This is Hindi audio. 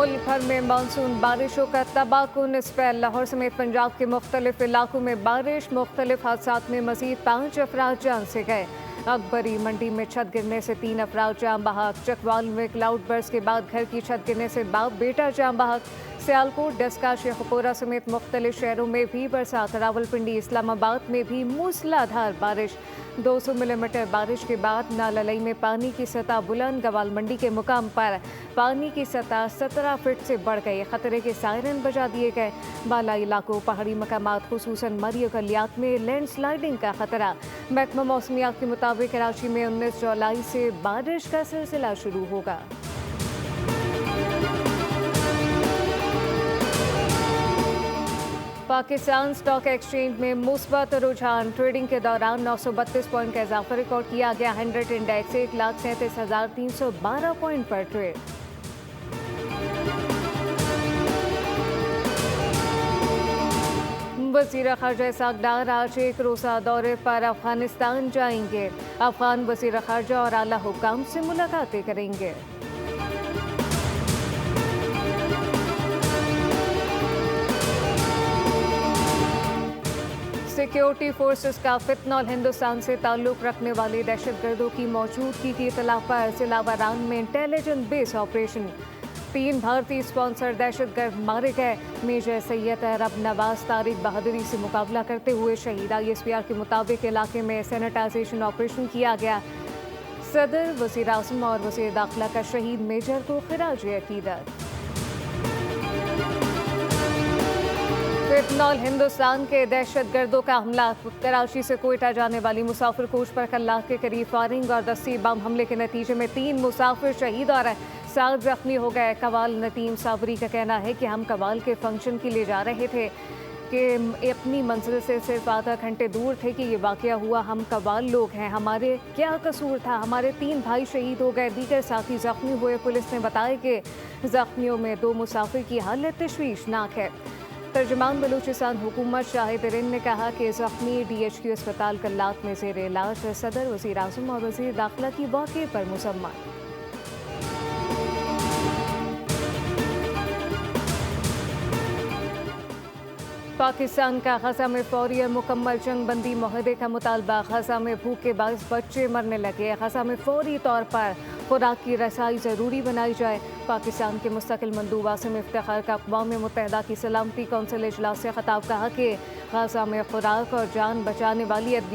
मुल्क भर में मानसून बारिशों का तबाहकुन स्पेल। लाहौर समेत पंजाब के मुख्तलिफ इलाकों में बारिश, मुख्तलिफ हादसात में मजीद 5 अफराद जान से गए। अकबरी मंडी में छत गिरने से 3 अफराद जान बहक। चकवाल में क्लाउड बर्स्ट के बाद घर की छत गिरने से बाप बेटा जान बहक। सियालकोट, डस्का, शेखपुरा समेत मुख्तलिफ शहरों में भी बरसात। रावलपिंडी, इस्लामाबाद में भी मूसलाधार बारिश। 200 मिलीमीटर बारिश के बाद नाललई में पानी की सतह बुलंद। गवाल मंडी के मुकाम पर पानी की सतह 17 फीट से बढ़ गई। खतरे के सायरन बजा दिए गए। बाला इलाकों, पहाड़ी मकामात खुसूसन मरी गलियात में लैंडस्लाइडिंग का खतरा। महकमा मौसमियात के मुताबिक कराची में 19 जुलाई से बारिश का सिलसिला शुरू होगा। पाकिस्तान स्टॉक एक्सचेंज में मुस्बत रुझान। ट्रेडिंग के दौरान 932 पॉइंट का इजाफा रिकॉर्ड किया गया। 100 इंडेक्स 1,37,312 पॉइंट पर ट्रेड। वज़ीर ख़ारजा इसहाक़ डार आज एक रोज़ा दौरे पर अफगानिस्तान जाएंगे। अफगान वज़ीर ख़ारजा और आला हुक्काम से मुलाकातें करेंगे। सिक्योरिटी फोर्सेस का फितनॉल हिंदुस्तान से ताल्लुक़ रखने वाले दहशतगर्दों की मौजूदगी की इत्तला पर जिला वारान में इंटेलिजेंस बेस ऑपरेशन। 3 भारतीय स्पॉन्सर दहशतगर्द मारे गए। मेजर सैयद अरब नवाज तारिक बहादुरी से मुकाबला करते हुए शहीद। ISPR के मुताबिक इलाके में सैनिटाइजेशन ऑपरेशन किया गया। सदर, वज़ीर आज़म और वज़ीर दाखिला का शहीद मेजर को खिराज अकीदत। फितनॉल हिंदुस्तान के दहशतगर्दों का हमला। कराची से कोयटा जाने वाली मुसाफिर कोच पर कल लाख के करीब फायरिंग और दस्ती बम हमले के नतीजे में 3 मुसाफिर शहीद और 7 जख्मी हो गए। कवाल नतीम साबरी का कहना है कि हम कवाल के फंक्शन के लिए जा रहे थे कि अपनी मंजिल से सिर्फ आधा घंटे दूर थे कि ये वाक़या हुआ। हम कवाल लोग हैं, हमारे क्या कसूर था। हमारे 3 भाई शहीद हो गए, दीगर साथी जख्मी हुए। पुलिस ने बताया कि जख्मियों में 2 मुसाफिर की हालत तशवीशनाक है। तर्जुमान बलूचिस्तान हुकूमत शाहिद रिन ने कहा कि जख्मी DHQ अस्पताल कल्लात में ज़ेर इलाज है। सदर, वज़ीर आज़म और वज़ीर दाखिला की वाक़े पर मुसम्मत। पाकिस्तान का गजा में फौरी और मुकम्मल जंग बंदी मुआहदे का मुतालबा। गजा में भूख के बायस बच्चे मरने लगे। गजा में फौरी तौर पर खुराक की रसाई ज़रूरी बनाई जाए। पाकिस्तान के मुस्तकिल मंदूब आसिम इफ्तिखार का अक़वाम मुत्तहिदा की सलामती कौंसिल इजलास से खिताब। कहा कि गजा में खुराक और जान बचाने वाली